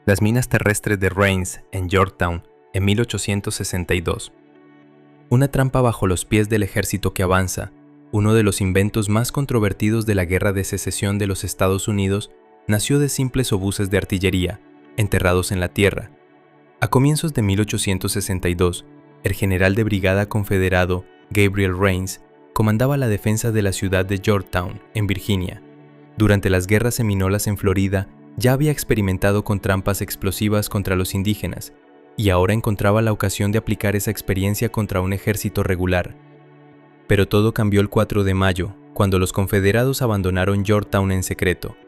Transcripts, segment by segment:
Las minas terrestres de Rains en Yorktown en 1862. Una trampa bajo los pies del ejército que avanza, uno de los inventos más controvertidos de la Guerra de Secesión de los Estados Unidos, nació de simples obuses de artillería, enterrados en la tierra. A comienzos de 1862, el general de brigada confederado Gabriel Rains comandaba la defensa de la ciudad de Yorktown, en Virginia. Durante las guerras seminolas en Florida, ya había experimentado con trampas explosivas contra los indígenas, y ahora encontraba la ocasión de aplicar esa experiencia contra un ejército regular. Pero todo cambió el 4 de mayo, cuando los confederados abandonaron Yorktown en secreto.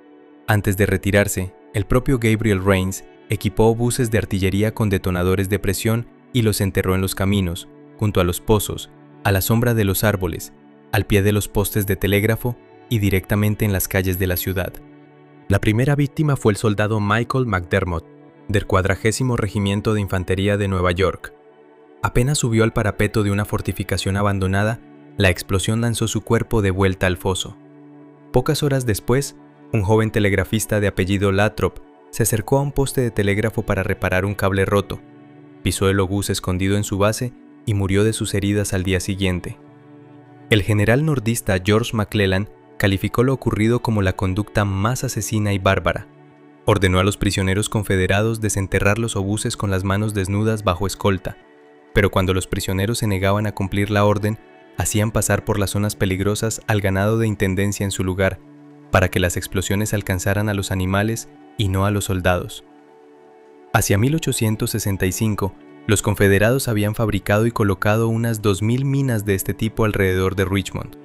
Antes de retirarse, el propio Gabriel Rains equipó obuses de artillería con detonadores de presión y los enterró en los caminos, junto a los pozos, a la sombra de los árboles, al pie de los postes de telégrafo y directamente en las calles de la ciudad. La primera víctima fue el soldado Michael McDermott, del 40º Regimiento de Infantería de Nueva York. Apenas subió al parapeto de una fortificación abandonada, la explosión lanzó su cuerpo de vuelta al foso. Pocas horas después, un joven telegrafista de apellido Lathrop se acercó a un poste de telégrafo para reparar un cable roto, pisó el obús escondido en su base y murió de sus heridas al día siguiente. El general nordista George McClellan calificó lo ocurrido como la conducta más asesina y bárbara. Ordenó a los prisioneros confederados desenterrar los obuses con las manos desnudas bajo escolta, pero cuando los prisioneros se negaban a cumplir la orden, hacían pasar por las zonas peligrosas al ganado de intendencia en su lugar, para que las explosiones alcanzaran a los animales y no a los soldados. Hacia 1865, los confederados habían fabricado y colocado unas 2000 minas de este tipo alrededor de Richmond.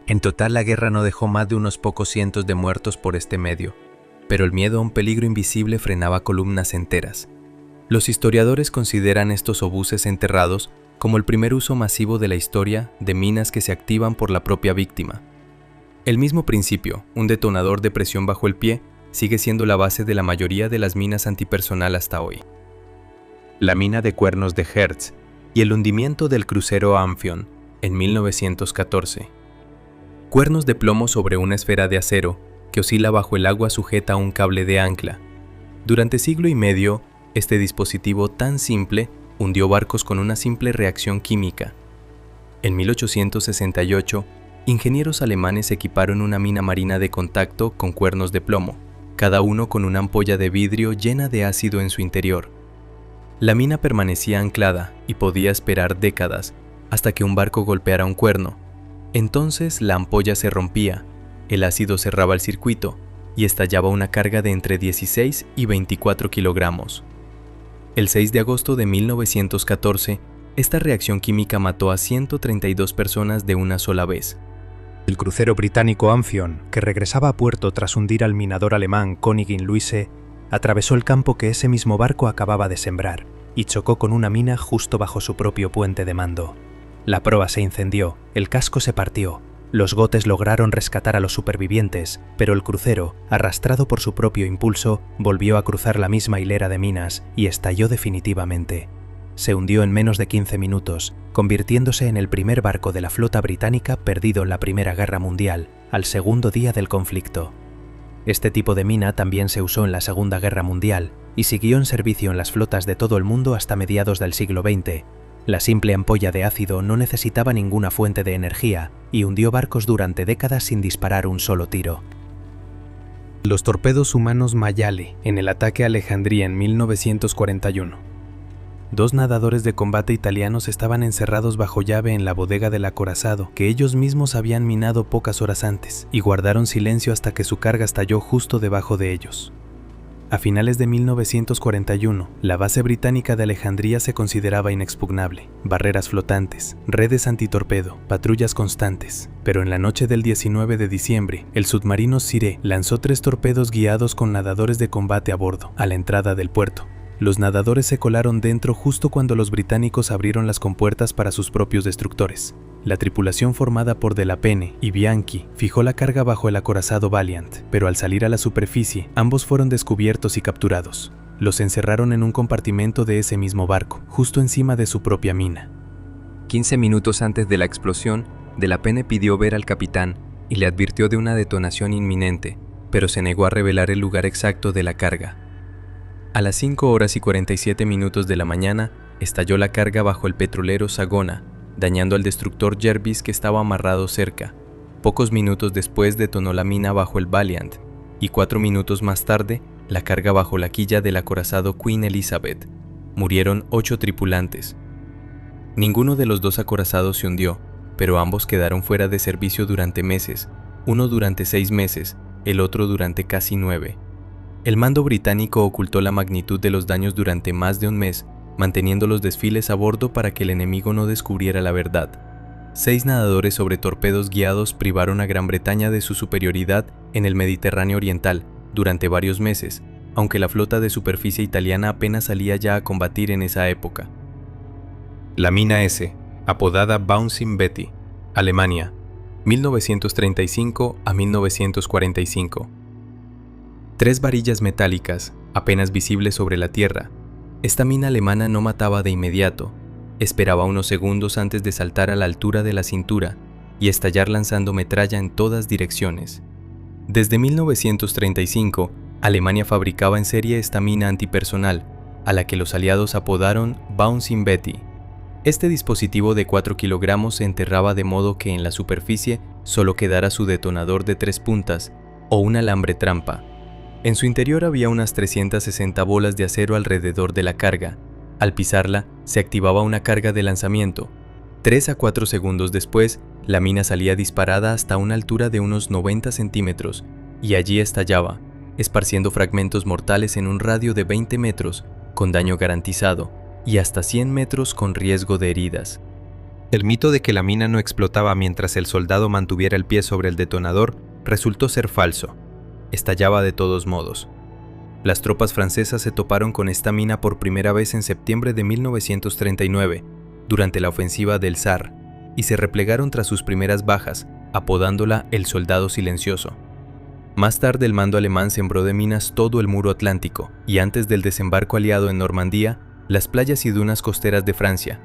En total, la guerra no dejó más de unos pocos cientos de muertos por este medio, pero el miedo a un peligro invisible frenaba columnas enteras. Los historiadores consideran estos obuses enterrados como el primer uso masivo de la historia de minas que se activan por la propia víctima. El mismo principio, un detonador de presión bajo el pie, sigue siendo la base de la mayoría de las minas antipersonal hasta hoy. La mina de Cuernos de Hertz y el hundimiento del crucero Amphion en 1914. Cuernos de plomo sobre una esfera de acero que oscila bajo el agua sujeta a un cable de ancla. Durante siglo y medio, este dispositivo tan simple hundió barcos con una simple reacción química. En 1868, ingenieros alemanes equiparon una mina marina de contacto con cuernos de plomo, cada uno con una ampolla de vidrio llena de ácido en su interior. La mina permanecía anclada y podía esperar décadas hasta que un barco golpeara un cuerno. Entonces la ampolla se rompía, el ácido cerraba el circuito y estallaba una carga de entre 16 y 24 kilogramos. El 6 de agosto de 1914, esta reacción química mató a 132 personas de una sola vez. El crucero británico Amphion, que regresaba a puerto tras hundir al minador alemán Königin Luise, atravesó el campo que ese mismo barco acababa de sembrar y chocó con una mina justo bajo su propio puente de mando. La proa se incendió, el casco se partió, los gotes lograron rescatar a los supervivientes, pero el crucero, arrastrado por su propio impulso, volvió a cruzar la misma hilera de minas y estalló definitivamente. Se hundió en menos de 15 minutos, convirtiéndose en el primer barco de la flota británica perdido en la Primera Guerra Mundial, al segundo día del conflicto. Este tipo de mina también se usó en la Segunda Guerra Mundial y siguió en servicio en las flotas de todo el mundo hasta mediados del siglo XX. La simple ampolla de ácido no necesitaba ninguna fuente de energía y hundió barcos durante décadas sin disparar un solo tiro. Los torpedos humanos Mayale en el ataque a Alejandría en 1941. Dos nadadores de combate italianos estaban encerrados bajo llave en la bodega del acorazado que ellos mismos habían minado pocas horas antes y guardaron silencio hasta que su carga estalló justo debajo de ellos. A finales de 1941, la base británica de Alejandría se consideraba inexpugnable. Barreras flotantes, redes antitorpedo, patrullas constantes. Pero en la noche del 19 de diciembre, el submarino Siré lanzó 3 torpedos guiados con nadadores de combate a bordo, a la entrada del puerto. Los nadadores se colaron dentro justo cuando los británicos abrieron las compuertas para sus propios destructores. La tripulación formada por De la Penne y Bianchi fijó la carga bajo el acorazado Valiant, pero al salir a la superficie, ambos fueron descubiertos y capturados. Los encerraron en un compartimento de ese mismo barco, justo encima de su propia mina. 15 minutos antes de la explosión, De la Penne pidió ver al capitán y le advirtió de una detonación inminente, pero se negó a revelar el lugar exacto de la carga. A las 5 horas y 47 minutos de la mañana, estalló la carga bajo el petrolero Sagona, dañando al destructor Jervis que estaba amarrado cerca. Pocos minutos después detonó la mina bajo el Valiant, y 4 minutos más tarde, la carga bajo la quilla del acorazado Queen Elizabeth. Murieron 8 tripulantes. Ninguno de los 2 acorazados se hundió, pero ambos quedaron fuera de servicio durante meses, uno durante 6 meses, el otro durante casi 9. El mando británico ocultó la magnitud de los daños durante más de un mes, manteniendo los desfiles a bordo para que el enemigo no descubriera la verdad. 6 nadadores sobre torpedos guiados privaron a Gran Bretaña de su superioridad en el Mediterráneo Oriental durante varios meses, aunque la flota de superficie italiana apenas salía ya a combatir en esa época. La mina S, apodada Bouncing Betty, Alemania, 1935 a 1945. 3 varillas metálicas, apenas visibles sobre la tierra. Esta mina alemana no mataba de inmediato. Esperaba unos segundos antes de saltar a la altura de la cintura y estallar lanzando metralla en todas direcciones. Desde 1935, Alemania fabricaba en serie esta mina antipersonal, a la que los aliados apodaron Bouncing Betty. Este dispositivo de 4 kilogramos se enterraba de modo que en la superficie solo quedara su detonador de 3 puntas o un alambre trampa. En su interior había unas 360 bolas de acero alrededor de la carga. Al pisarla, se activaba una carga de lanzamiento. 3 a 4 segundos después, la mina salía disparada hasta una altura de unos 90 centímetros y allí estallaba, esparciendo fragmentos mortales en un radio de 20 metros, con daño garantizado, y hasta 100 metros con riesgo de heridas. El mito de que la mina no explotaba mientras el soldado mantuviera el pie sobre el detonador resultó ser falso. Estallaba de todos modos. Las tropas francesas se toparon con esta mina por primera vez en septiembre de 1939, durante la ofensiva del Saar, y se replegaron tras sus primeras bajas, apodándola el soldado silencioso. Más tarde el mando alemán sembró de minas todo el muro atlántico, y antes del desembarco aliado en Normandía, las playas y dunas costeras de Francia.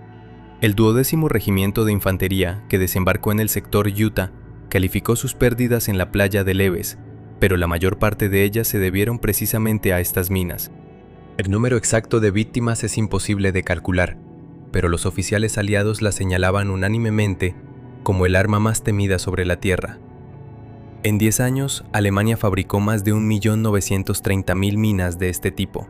El 12º Regimiento de Infantería, que desembarcó en el sector Utah, calificó sus pérdidas en la playa de Leves, pero la mayor parte de ellas se debieron precisamente a estas minas. El número exacto de víctimas es imposible de calcular, pero los oficiales aliados la señalaban unánimemente como el arma más temida sobre la tierra. En 10 años, Alemania fabricó más de 1.930.000 minas de este tipo.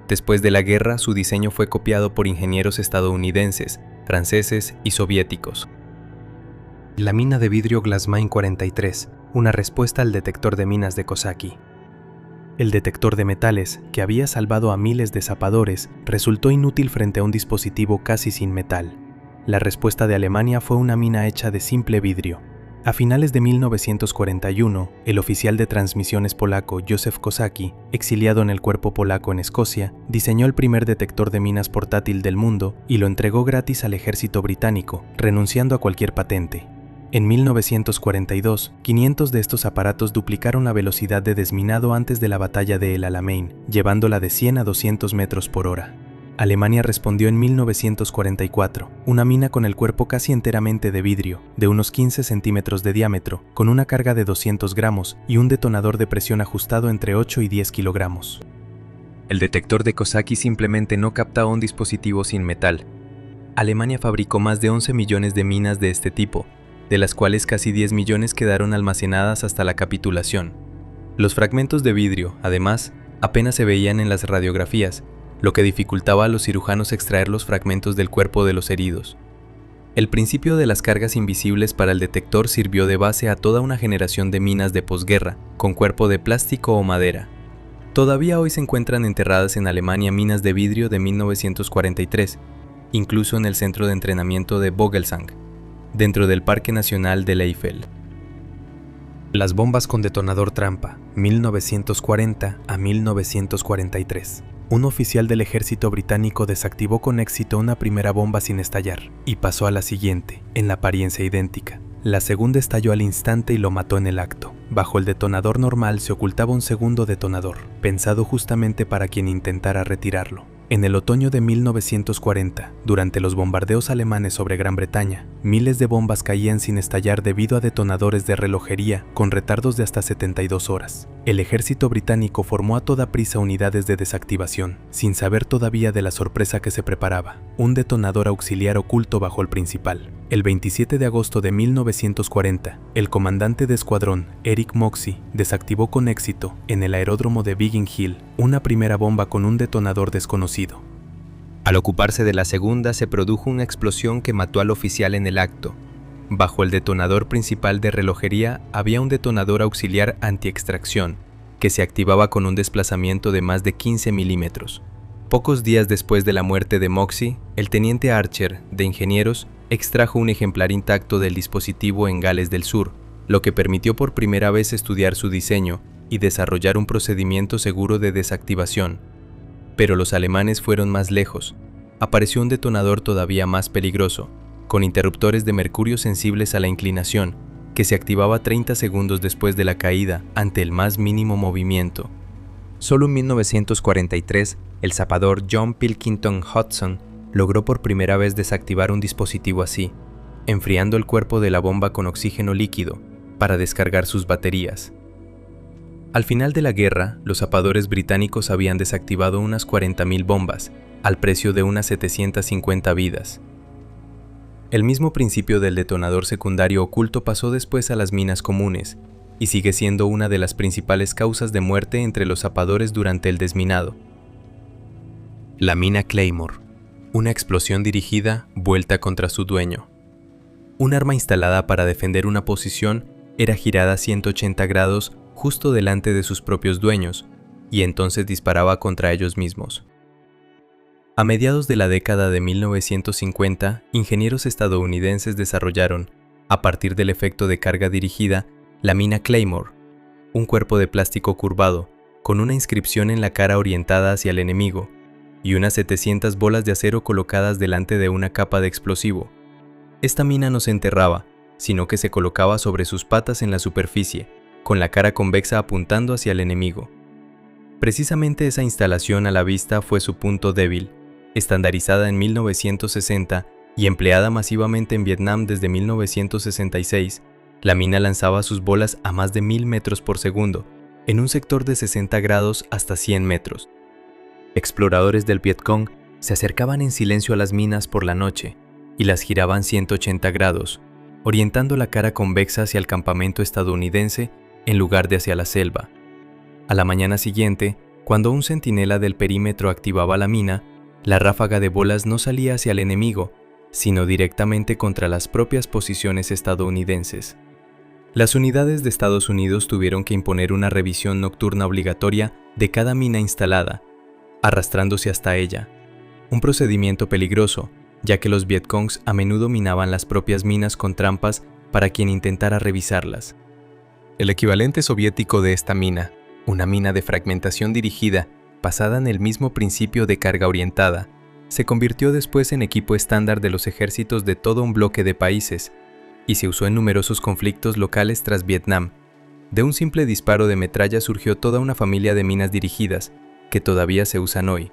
Después de la guerra, su diseño fue copiado por ingenieros estadounidenses, franceses y soviéticos. La mina de vidrio Glassmine 43, una respuesta al detector de minas de Coxsackie. El detector de metales, que había salvado a miles de zapadores, resultó inútil frente a un dispositivo casi sin metal. La respuesta de Alemania fue una mina hecha de simple vidrio. A finales de 1941, el oficial de transmisiones polaco Józef Kossacki, exiliado en el cuerpo polaco en Escocia, diseñó el primer detector de minas portátil del mundo y lo entregó gratis al ejército británico, renunciando a cualquier patente. En 1942, 500 de estos aparatos duplicaron la velocidad de desminado antes de la batalla de El Alamein, llevándola de 100 a 200 metros por hora. Alemania respondió en 1944, una mina con el cuerpo casi enteramente de vidrio, de unos 15 centímetros de diámetro, con una carga de 200 gramos y un detonador de presión ajustado entre 8 y 10 kilogramos. El detector de Coxsackie simplemente no captaba un dispositivo sin metal. Alemania fabricó más de 11 millones de minas de este tipo, de las cuales casi 10 millones quedaron almacenadas hasta la capitulación. Los fragmentos de vidrio, además, apenas se veían en las radiografías, lo que dificultaba a los cirujanos extraer los fragmentos del cuerpo de los heridos. El principio de las cargas invisibles para el detector sirvió de base a toda una generación de minas de posguerra, con cuerpo de plástico o madera. Todavía hoy se encuentran enterradas en Alemania minas de vidrio de 1943, incluso en el centro de entrenamiento de Vogelsang, dentro del Parque Nacional del Eifel. Las bombas con detonador trampa, 1940 a 1943. Un oficial del ejército británico desactivó con éxito una primera bomba sin estallar y pasó a la siguiente, en la apariencia idéntica. La segunda estalló al instante y lo mató en el acto. Bajo el detonador normal se ocultaba un segundo detonador, pensado justamente para quien intentara retirarlo. En el otoño de 1940, durante los bombardeos alemanes sobre Gran Bretaña, miles de bombas caían sin estallar debido a detonadores de relojería con retardos de hasta 72 horas. El ejército británico formó a toda prisa unidades de desactivación, sin saber todavía de la sorpresa que se preparaba, un detonador auxiliar oculto bajo el principal. El 27 de agosto de 1940, el comandante de escuadrón, Eric Moxey, desactivó con éxito, en el aeródromo de Biggin Hill, una primera bomba con un detonador desconocido. Al ocuparse de la segunda, se produjo una explosión que mató al oficial en el acto. Bajo el detonador principal de relojería había un detonador auxiliar anti-extracción, que se activaba con un desplazamiento de más de 15 milímetros. Pocos días después de la muerte de Moxey, el teniente Archer, de ingenieros, extrajo un ejemplar intacto del dispositivo en Gales del Sur, lo que permitió por primera vez estudiar su diseño y desarrollar un procedimiento seguro de desactivación. Pero los alemanes fueron más lejos. Apareció un detonador todavía más peligroso, con interruptores de mercurio sensibles a la inclinación, que se activaba 30 segundos después de la caída ante el más mínimo movimiento. Solo en 1943, el zapador John Pilkington Hudson logró por primera vez desactivar un dispositivo así, enfriando el cuerpo de la bomba con oxígeno líquido para descargar sus baterías. Al final de la guerra, los zapadores británicos habían desactivado unas 40.000 bombas, al precio de unas 750 vidas. El mismo principio del detonador secundario oculto pasó después a las minas comunes, y sigue siendo una de las principales causas de muerte entre los zapadores durante el desminado. La mina Claymore, una explosión dirigida vuelta contra su dueño. Un arma instalada para defender una posición era girada a 180 grados justo delante de sus propios dueños, y entonces disparaba contra ellos mismos. A mediados de la década de 1950, ingenieros estadounidenses desarrollaron, a partir del efecto de carga dirigida, la mina Claymore, un cuerpo de plástico curvado, con una inscripción en la cara orientada hacia el enemigo, y unas 700 bolas de acero colocadas delante de una capa de explosivo. Esta mina no se enterraba, sino que se colocaba sobre sus patas en la superficie, con la cara convexa apuntando hacia el enemigo. Precisamente esa instalación a la vista fue su punto débil, estandarizada en 1960 y empleada masivamente en Vietnam desde 1966. La mina lanzaba sus bolas a más de 1000 metros por segundo, en un sector de 60 grados hasta 100 metros. Exploradores del Vietcong se acercaban en silencio a las minas por la noche y las giraban 180 grados, orientando la cara convexa hacia el campamento estadounidense en lugar de hacia la selva. A la mañana siguiente, cuando un centinela del perímetro activaba la mina, la ráfaga de bolas no salía hacia el enemigo, sino directamente contra las propias posiciones estadounidenses. Las unidades de Estados Unidos tuvieron que imponer una revisión nocturna obligatoria de cada mina instalada, arrastrándose hasta ella. Un procedimiento peligroso, ya que los Vietcongs a menudo minaban las propias minas con trampas para quien intentara revisarlas. El equivalente soviético de esta mina, una mina de fragmentación dirigida, basada en el mismo principio de carga orientada, se convirtió después en equipo estándar de los ejércitos de todo un bloque de países, y se usó en numerosos conflictos locales tras Vietnam. De un simple disparo de metralla surgió toda una familia de minas dirigidas, que todavía se usan hoy.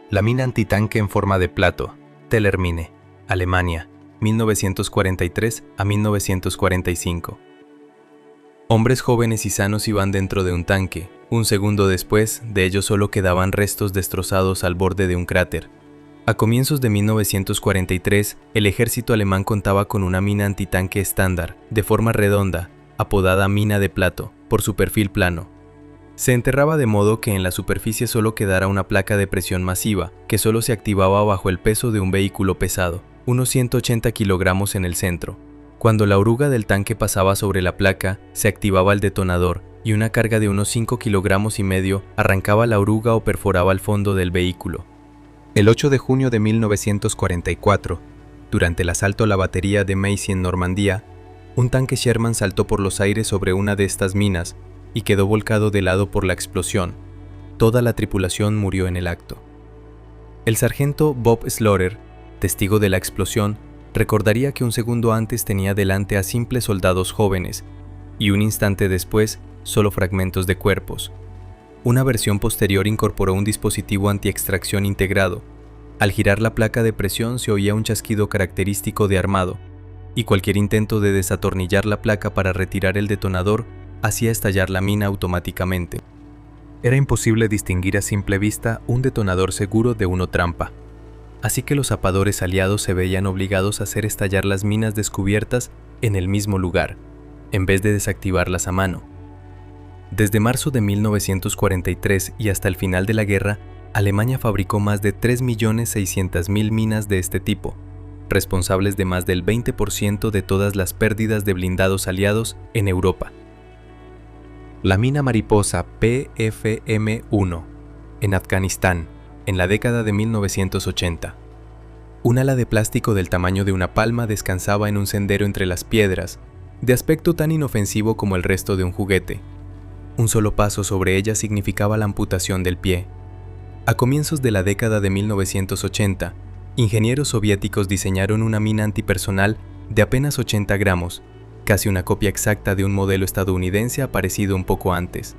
La mina antitanque en forma de plato, Tellermine, Alemania, 1943 a 1945. Hombres jóvenes y sanos iban dentro de un tanque. Un segundo después, de ellos solo quedaban restos destrozados al borde de un cráter. A comienzos de 1943, el ejército alemán contaba con una mina antitanque estándar, de forma redonda, apodada mina de plato, por su perfil plano. Se enterraba de modo que en la superficie solo quedara una placa de presión masiva, que solo se activaba bajo el peso de un vehículo pesado, unos 180 kilogramos en el centro. Cuando la oruga del tanque pasaba sobre la placa, se activaba el detonador, y una carga de unos 5,5 kilogramos arrancaba la oruga o perforaba el fondo del vehículo. El 8 de junio de 1944, durante el asalto a la batería de Macy en Normandía, un tanque Sherman saltó por los aires sobre una de estas minas y quedó volcado de lado por la explosión. Toda la tripulación murió en el acto. El sargento Bob Slaughter, testigo de la explosión, recordaría que un segundo antes tenía delante a simples soldados jóvenes y un instante después solo fragmentos de cuerpos. Una versión posterior incorporó un dispositivo anti-extracción integrado. Al girar la placa de presión se oía un chasquido característico de armado, y cualquier intento de desatornillar la placa para retirar el detonador hacía estallar la mina automáticamente. Era imposible distinguir a simple vista un detonador seguro de uno trampa, así que los zapadores aliados se veían obligados a hacer estallar las minas descubiertas en el mismo lugar, en vez de desactivarlas a mano. Desde marzo de 1943 y hasta el final de la guerra, Alemania fabricó más de 3.600.000 minas de este tipo, responsables de más del 20% de todas las pérdidas de blindados aliados en Europa. La mina mariposa PFM-1, en Afganistán, en la década de 1980. Un ala de plástico del tamaño de una palma descansaba en un sendero entre las piedras, de aspecto tan inofensivo como el resto de un juguete. Un solo paso sobre ella significaba la amputación del pie. A comienzos de la década de 1980, ingenieros soviéticos diseñaron una mina antipersonal de apenas 80 gramos, casi una copia exacta de un modelo estadounidense aparecido un poco antes.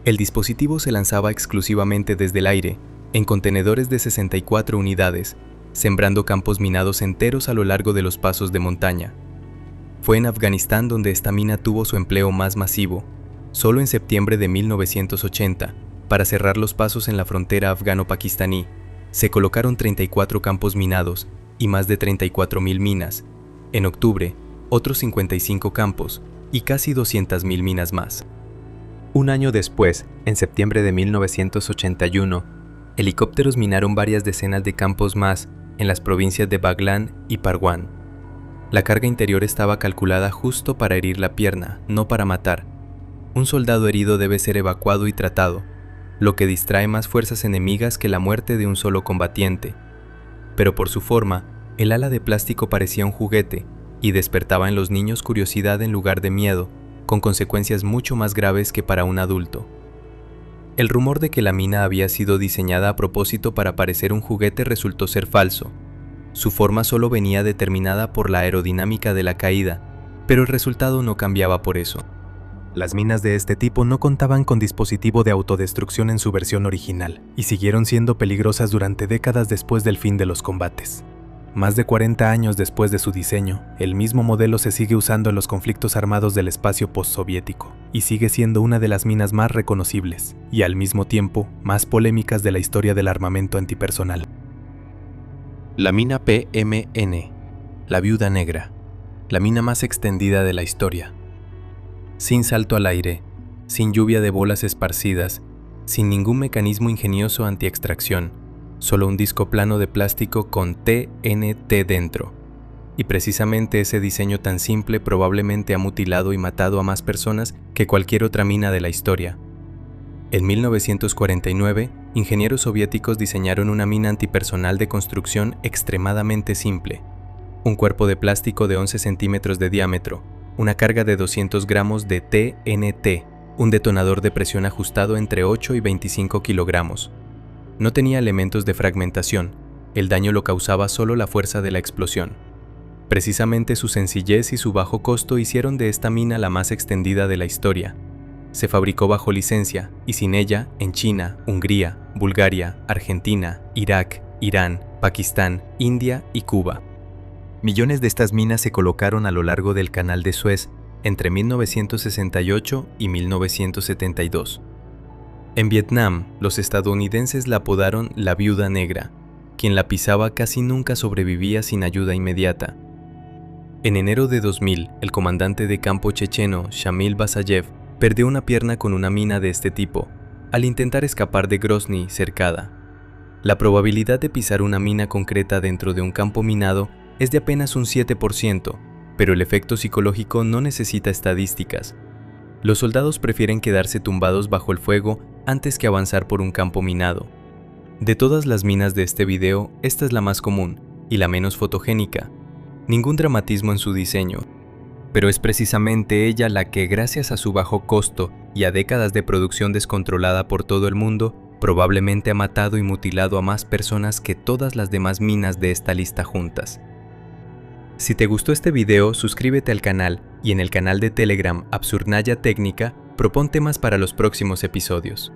El dispositivo se lanzaba exclusivamente desde el aire, en contenedores de 64 unidades, sembrando campos minados enteros a lo largo de los pasos de montaña. Fue en Afganistán donde esta mina tuvo su empleo más masivo. Solo en septiembre de 1980, para cerrar los pasos en la frontera afgano-pakistaní, se colocaron 34 campos minados y más de 34.000 minas. En octubre, otros 55 campos y casi 200.000 minas más. Un año después, en septiembre de 1981, helicópteros minaron varias decenas de campos más en las provincias de Baghlan y Parwan. La carga interior estaba calculada justo para herir la pierna, no para matar. Un soldado herido debe ser evacuado y tratado, lo que distrae más fuerzas enemigas que la muerte de un solo combatiente. Pero por su forma, el ala de plástico parecía un juguete y despertaba en los niños curiosidad en lugar de miedo, con consecuencias mucho más graves que para un adulto. El rumor de que la mina había sido diseñada a propósito para parecer un juguete resultó ser falso. Su forma solo venía determinada por la aerodinámica de la caída, pero el resultado no cambiaba por eso. Las minas de este tipo no contaban con dispositivo de autodestrucción en su versión original, y siguieron siendo peligrosas durante décadas después del fin de los combates. Más de 40 años después de su diseño, el mismo modelo se sigue usando en los conflictos armados del espacio postsoviético, y sigue siendo una de las minas más reconocibles, y al mismo tiempo, más polémicas de la historia del armamento antipersonal. La mina PMN, la Viuda Negra, la mina más extendida de la historia. Sin salto al aire, sin lluvia de bolas esparcidas, sin ningún mecanismo ingenioso anti-extracción, solo un disco plano de plástico con TNT dentro. Y precisamente ese diseño tan simple probablemente ha mutilado y matado a más personas que cualquier otra mina de la historia. En 1949, ingenieros soviéticos diseñaron una mina antipersonal de construcción extremadamente simple. Un cuerpo de plástico de 11 centímetros de diámetro, una carga de 200 gramos de TNT, un detonador de presión ajustado entre 8 y 25 kilogramos. No tenía elementos de fragmentación, el daño lo causaba solo la fuerza de la explosión. Precisamente su sencillez y su bajo costo hicieron de esta mina la más extendida de la historia. Se fabricó bajo licencia y sin ella en China, Hungría, Bulgaria, Argentina, Irak, Irán, Pakistán, India y Cuba. Millones de estas minas se colocaron a lo largo del Canal de Suez entre 1968 y 1972. En Vietnam, los estadounidenses la apodaron la Viuda Negra. Quien la pisaba casi nunca sobrevivía sin ayuda inmediata. En enero de 2000, el comandante de campo checheno Shamil Basayev perdió una pierna con una mina de este tipo, al intentar escapar de Grozny cercada. La probabilidad de pisar una mina concreta dentro de un campo minado es de apenas un 7%, pero el efecto psicológico no necesita estadísticas. Los soldados prefieren quedarse tumbados bajo el fuego antes que avanzar por un campo minado. De todas las minas de este video, esta es la más común y la menos fotogénica. Ningún dramatismo en su diseño, pero es precisamente ella la que, gracias a su bajo costo y a décadas de producción descontrolada por todo el mundo, probablemente ha matado y mutilado a más personas que todas las demás minas de esta lista juntas. Si te gustó este video, suscríbete al canal y en el canal de Telegram Absurdnaya Técnica propón temas para los próximos episodios.